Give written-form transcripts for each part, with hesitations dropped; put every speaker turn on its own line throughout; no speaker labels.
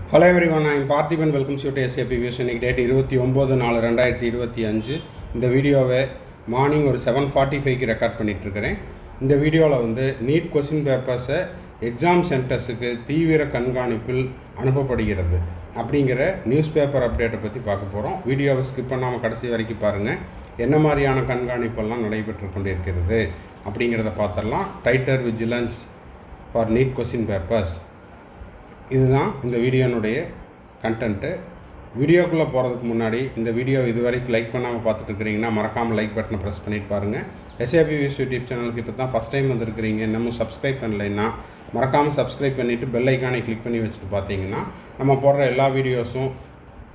Hello everyone, I am Parthiban. Welcomes you to SAP views. இன்னைக்கு date 29/4/2025. இந்த வீடியோவை morning ஒரு 7:45க்கு ரெக்கார்ட் பண்ணிகிட்ருக்கிறேன். இந்த வீடியோவில் நீட் கொஸ்டின் பேப்பர்ஸை எக்ஸாம் சென்டர்ஸுக்கு தீவிர கண்காணிப்பில் அனுப்பப்படுகிறது அப்படிங்கிற நியூஸ் பேப்பர் அப்டேட்டை பற்றி பார்க்க போகிறோம். வீடியோவை ஸ்கிப் பண்ணாமல் கடைசி வரைக்கும் பாருங்கள். என்ன மாதிரியான கண்காணிப்பெல்லாம் நடைபெற்று கொண்டிருக்கிறது அப்படிங்கிறத பார்த்துடலாம். Tighter vigilance for NEET question papers, இதுதான் இந்த வீடியோனுடைய கண்டென்ட்டு. வீடியோக்குள்ளே போகிறதுக்கு முன்னாடி இந்த வீடியோ இதுவரைக்கும் லைக் பண்ணாமல் பார்த்துட்டு இருக்கிறீங்கன்னா மறக்காமல் லைக் பட்டனை ப்ரெஸ் பண்ணிட்டு பாருங்கள். SAP வியூஸ் யூடியூப் சேனலுக்கு இப்போ தான் ஃபஸ்ட் டைம் வந்திருக்கிறீங்க, இன்னமும் சப்ஸ்கிரைப் பண்ணலைன்னா மறக்காமல் சப்ஸ்கிரைப் பண்ணிவிட்டு பெல் ஐக்கானை கிளிக் பண்ணி வச்சுட்டு பார்த்தீங்கன்னா நம்ம போடுற எல்லா வீடியோஸும்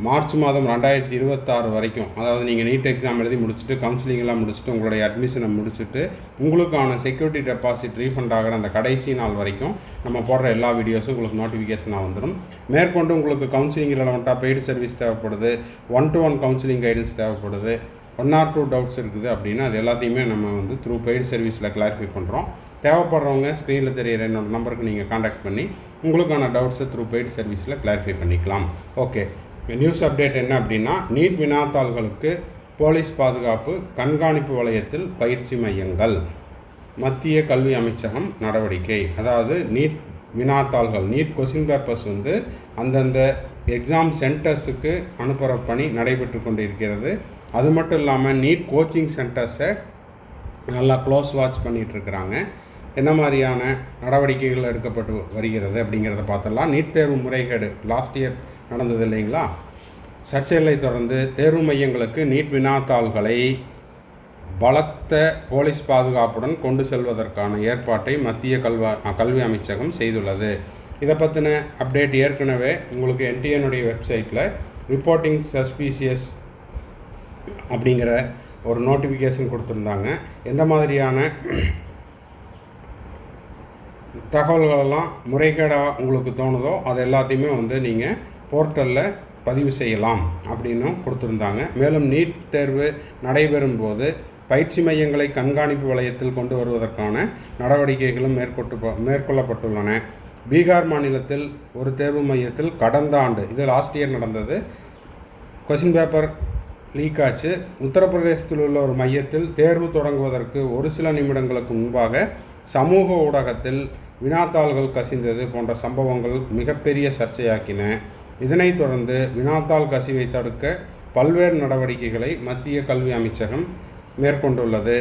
மார்ச் மாதம் 2026 வரைக்கும், அதாவது நீங்கள் நீட் எக்ஸாம் எழுதி முடிச்சுட்டு கவுன்சிலிங்கெல்லாம் முடிச்சுட்டு உங்களுடைய அட்மிஷனை முடிச்சுட்டு உங்களுக்கான செக்யூரிட்டி டெபாசிட் ரீஃபண்ட் ஆகிற அந்த கடைசி நாள் வரைக்கும் நம்ம போடுற எல்லா வீடியோஸும் உங்களுக்கு நோட்டிஃபிகேஷனாக வந்துடும். மேற்கொண்டு உங்களுக்கு கவுன்சிலிங் ரெலவெண்ட்டாக பெய்டு சர்வீஸ் தேவைப்படுது, 1-to-1 கவுன்சிலிங் கைடன்ஸ் தேவைப்படுது, 1 or 2 டவுட்ஸ் இருக்குது அப்படின்னா அது எல்லாத்தையுமே நம்ம த்ரூ பெய்டு சர்வீஸில் கிளாரிஃபை பண்ணுறோம். தேவைப்படுறவங்க ஸ்க்ரீனில் தெரியிற என்னோட நம்பருக்கு நீங்கள் காண்டாக்ட் பண்ணி உங்களுக்கான டவுட்ஸை த்ரூ பெய்டு சர்வீஸில் கிளாரிஃபை பண்ணிக்கலாம். ஓகே, நியூஸ் அப்டேட் என்ன அப்படின்னா, நீட் வினாத்தாள்களுக்கு போலீஸ் பாதுகாப்பு, கண்காணிப்பு வளையத்தில் பயிற்சி மையங்கள். மத்திய கல்வி அமைச்சகம் நடவடிக்கை. அதாவது நீட் வினாத்தாள்கள், நீட் கொஸ்டின் பேப்பர்ஸ் அந்தந்த எக்ஸாம் சென்டர்ஸுக்கு அனுப்புகிற பணி நடைபெற்று கொண்டிருக்கிறது. அது மட்டும் இல்லாமல் நீட் கோச்சிங் சென்டர்ஸை நல்லா க்ளோஸ் வாட்ச் பண்ணிகிட்ருக்கிறாங்க. என்ன மாதிரியான நடவடிக்கைகள் எடுக்கப்பட்டு வருகிறது அப்படிங்கிறத பார்த்துடலாம். நீட் தேர்வு முறைகேடு லாஸ்ட் இயர் நடந்தது இல்லைங்களா? சர்ச்சைகளை தொடர்ந்து தேர்வு மையங்களுக்கு நீட் வினாத்தாள்களை பலத்த போலீஸ் பாதுகாப்புடன் கொண்டு செல்வதற்கான ஏற்பாட்டை மத்திய கல்வி அமைச்சகம் செய்துள்ளது. இதை பற்றின அப்டேட் ஏற்கனவே உங்களுக்கு NTAனுடைய வெப்சைட்டில் ரிப்போர்ட்டிங் சஸ்பீஷியஸ் அப்படிங்கிற ஒரு நோட்டிஃபிகேஷன் கொடுத்துருந்தாங்க. எந்த மாதிரியான தகவல்களெல்லாம் முறைகேடாக உங்களுக்கு தோணுதோ அது எல்லாத்தையுமே நீங்கள் போர்ட்டலில் பதிவு செய்யலாம் அப்படின்னும் கொடுத்துருந்தாங்க. மேலும் நீட் தேர்வு நடைபெறும் போது பயிற்சி மையங்களை கண்காணிப்பு வளையத்தில் கொண்டு வருவதற்கான நடவடிக்கைகளும் மேற்கொள்ளப்பட்டுள்ளன. பீகார் மாநிலத்தில் ஒரு தேர்வு மையத்தில் கடந்த ஆண்டு, இது லாஸ்ட் இயர் நடந்தது, கொஸ்டின் பேப்பர் லீக் ஆச்சு. உத்தரப்பிரதேசத்தில் உள்ள ஒரு மையத்தில் தேர்வு தொடங்குவதற்கு ஒரு சில நிமிடங்களுக்கு முன்பாக சமூக ஊடகத்தில் வினாத்தாள்கள் கசிந்தது போன்ற சம்பவங்கள் மிகப்பெரிய சர்ச்சையாக்கின. இதனைத் தொடர்ந்து வினாத்தாள் கசிவை தடுக்க பல்வேறு நடவடிக்கைகளை மத்திய கல்வி அமைச்சகம் மேற்கொண்டுள்ளது.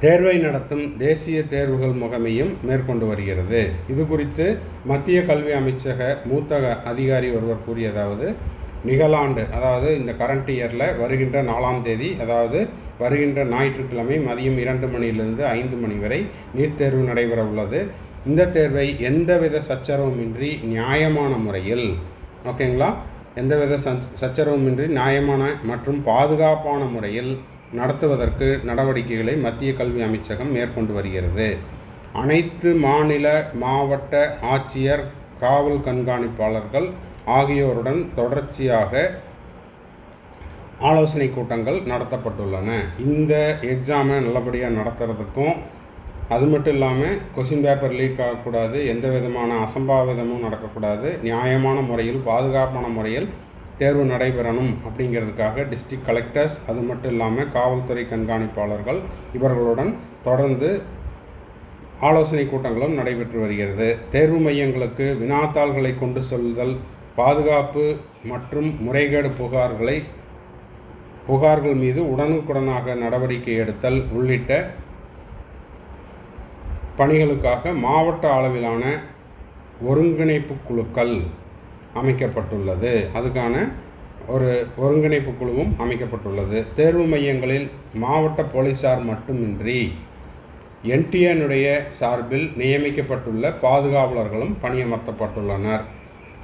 தேர்வை நடத்தும் தேசிய தேர்வுகள் முகமையும் மேற்கொண்டு வருகிறது. இது குறித்து மத்திய கல்வி அமைச்சக மூத்த அதிகாரி ஒருவர் கூறியதாவது, நிகழாண்டு, அதாவது இந்த கரண்ட் இயரில் வருகின்ற 4ஆம் தேதி, அதாவது வருகின்ற ஞாயிற்றுக்கிழமை மதியம் 2 மணியிலிருந்து 5 மணி வரை நீட் தேர்வு நடைபெற உள்ளது. இந்த தேர்வை எந்தவித சச்சரவுமின்றி நியாயமான முறையில், ஓகேங்களா, எந்தவித சச்சரவுமின்றி நியாயமான மற்றும் பாதுகாப்பான முறையில் நடத்துவதற்கு நடவடிக்கைகளை மத்திய கல்வி அமைச்சகம் மேற்கொண்டு வருகிறது. அனைத்து மாநில மாவட்ட ஆட்சியர், காவல் கண்காணிப்பாளர்கள் ஆகியோருடன் தொடர்ச்சியாக ஆலோசனை கூட்டங்கள் நடத்தப்பட்டுள்ளன. இந்த எக்ஸாமை நல்லபடியாக நடத்துறதுக்கும், அது மட்டும் இல்லாமல் கொஸ்டின் பேப்பர் லீக் ஆகக்கூடாது, எந்த விதமான அசம்பாவிதமும் நடக்கக்கூடாது, நியாயமான முறையில் பாதுகாப்பான முறையில் தேர்வு நடைபெறணும் அப்படிங்கிறதுக்காக டிஸ்ட்ரிக்ட் கலெக்டர்ஸ், அது மட்டும் இல்லாமல் காவல்துறை கண்காணிப்பாளர்கள் இவர்களுடன் தொடர்ந்து ஆலோசனை கூட்டங்களும் நடைபெற்று வருகிறது. தேர்வு மையங்களுக்கு வினாத்தாள்களை கொண்டு செல்லுதல், பாதுகாப்பு மற்றும் முறைகேடு புகார்கள் மீது உடனுக்குடனாக நடவடிக்கை எடுத்தல் உள்ளிட்ட பணிகளுக்காக மாவட்ட அளவிலான ஒருங்கிணைப்பு குழுக்கள் அமைக்கப்பட்டுள்ளது. அதுக்கான ஒரு ஒருங்கிணைப்பு குழுவும் அமைக்கப்பட்டுள்ளது. தேர்வு மையங்களில் மாவட்ட போலீஸார் மட்டுமின்றி NTAனுடைய சார்பில் நியமிக்கப்பட்டுள்ள பாதுகாவலர்களும் பணியமர்த்தப்பட்டுள்ளனர்.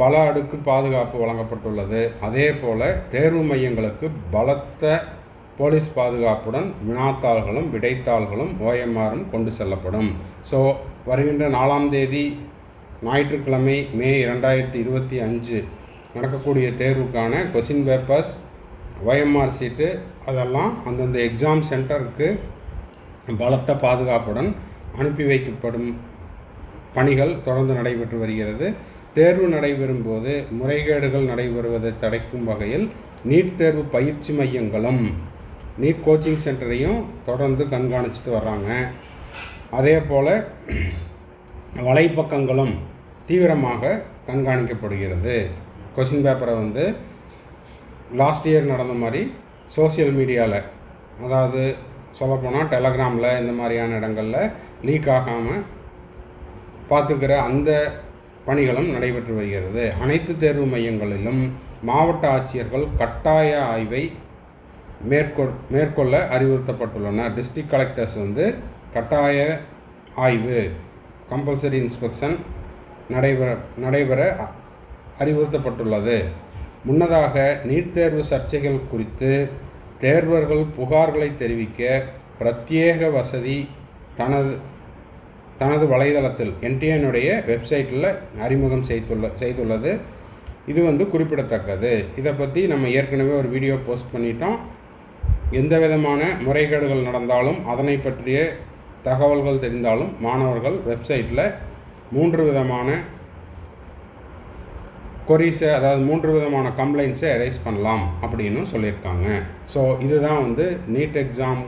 பல அடுக்கு பாதுகாப்பு வழங்கப்பட்டுள்ளது. அதே போல் தேர்வு மையங்களுக்கு பலத்த போலீஸ் பாதுகாப்புடன் வினாத்தாள்களும் விடைத்தாள்களும் OMRம் கொண்டு செல்லப்படும். ஸோ வருகின்ற 4ஆம் தேதி ஞாயிற்றுக்கிழமை மே 2025 நடக்கக்கூடிய தேர்வுக்கான கொஸ்டின் பேப்பர்ஸ், OMR சீட்டு, அதெல்லாம் அந்தந்த எக்ஸாம் சென்டருக்கு பலத்த பாதுகாப்புடன் அனுப்பி வைக்கப்படும் பணிகள் தொடர்ந்து நடைபெற்று வருகிறது. தேர்வு நடைபெறும் போது முறைகேடுகள் நடைபெறுவதை தடுக்கும் வகையில் நீட் தேர்வு பயிற்சி மையங்களும் நீட் கோச்சிங் சென்டரையும் தொடர்ந்து கண்காணிச்சிட்டு வர்றாங்க. அதே போல் வலைப்பக்கங்களும் தீவிரமாக கண்காணிக்கப்படுகிறது. கொஷின் பேப்பரை வந்து லாஸ்ட் இயர் நடந்த மாதிரி சோசியல் மீடியாவில், அதாவது சொல்லப்போனால் டெலகிராமில் இந்த மாதிரியான இடங்களில் லீக் ஆகாமல் பார்த்துக்கிற அந்த பணிகளும் நடைபெற்று வருகிறது. அனைத்து தேர்வு மையங்களிலும் மாவட்ட ஆட்சியர்கள் கட்டாய ஆய்வை மேற்கொள்ள அறிவுறுத்தப்பட்டுள்ளனர். டிஸ்ட்ரிக்ட் கலெக்டர்ஸ் வந்து கட்டாய ஆய்வு கம்பல்சரி இன்ஸ்பெக்ஷன் நடைபெற அறிவுறுத்தப்பட்டுள்ளது. முன்னதாக நீட் தேர்வு சர்ச்சைகள் குறித்து தேர்வர்கள் புகார்களை தெரிவிக்க பிரத்யேக வசதி தனது வலைதளத்தில் NTAனுடைய வெப்சைட்டில் அறிமுகம் செய்துள்ளது. இது வந்து குறிப்பிடத்தக்கது. இதை பற்றி நம்ம ஏற்கனவே ஒரு வீடியோ போஸ்ட் பண்ணிட்டோம். எந்த விதமான முறைகேடுகள் நடந்தாலும் அதனை பற்றிய தகவல்கள் தெரிந்தாலும் மாணவர்கள் வெப்சைட்டில் 3 விதமான கொரீஸை, அதாவது 3 விதமான கம்ப்ளைண்ட்ஸை எரேஸ் பண்ணலாம் அப்படின்னு சொல்லியிருக்காங்க. ஸோ இதுதான் வந்து நீட் எக்ஸாம்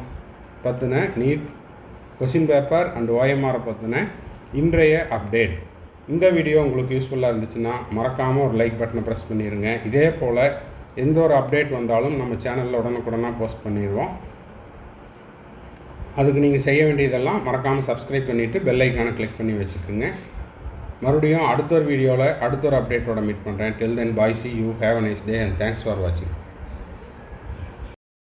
பற்றின, NEET question paper and OMR பற்றின இன்றைய அப்டேட். இந்த வீடியோ உங்களுக்கு யூஸ்ஃபுல்லாக இருந்துச்சுன்னா மறக்காமல் ஒரு லைக் பட்டனை ப்ரெஸ் பண்ணிடுங்க. இதே போல் எந்த ஒரு அப்டேட் வந்தாலும் நம்ம சேனலில் உடனுக்குடனாக போஸ்ட் பண்ணிடுவோம். அதுக்கு நீங்கள் செய்ய வேண்டியதெல்லாம் மறக்காமல் சப்ஸ்கிரைப் பண்ணிவிட்டு பெல் ஐக்கானை கிளிக் பண்ணி வச்சுக்கோங்க. மறுபடியும் அடுத்த ஒரு வீடியோவில் அடுத்த ஒரு அப்டேட்டோட மீட் பண்ணுறேன். டில் தென் பாய், see you, have a nice day and thanks for watching.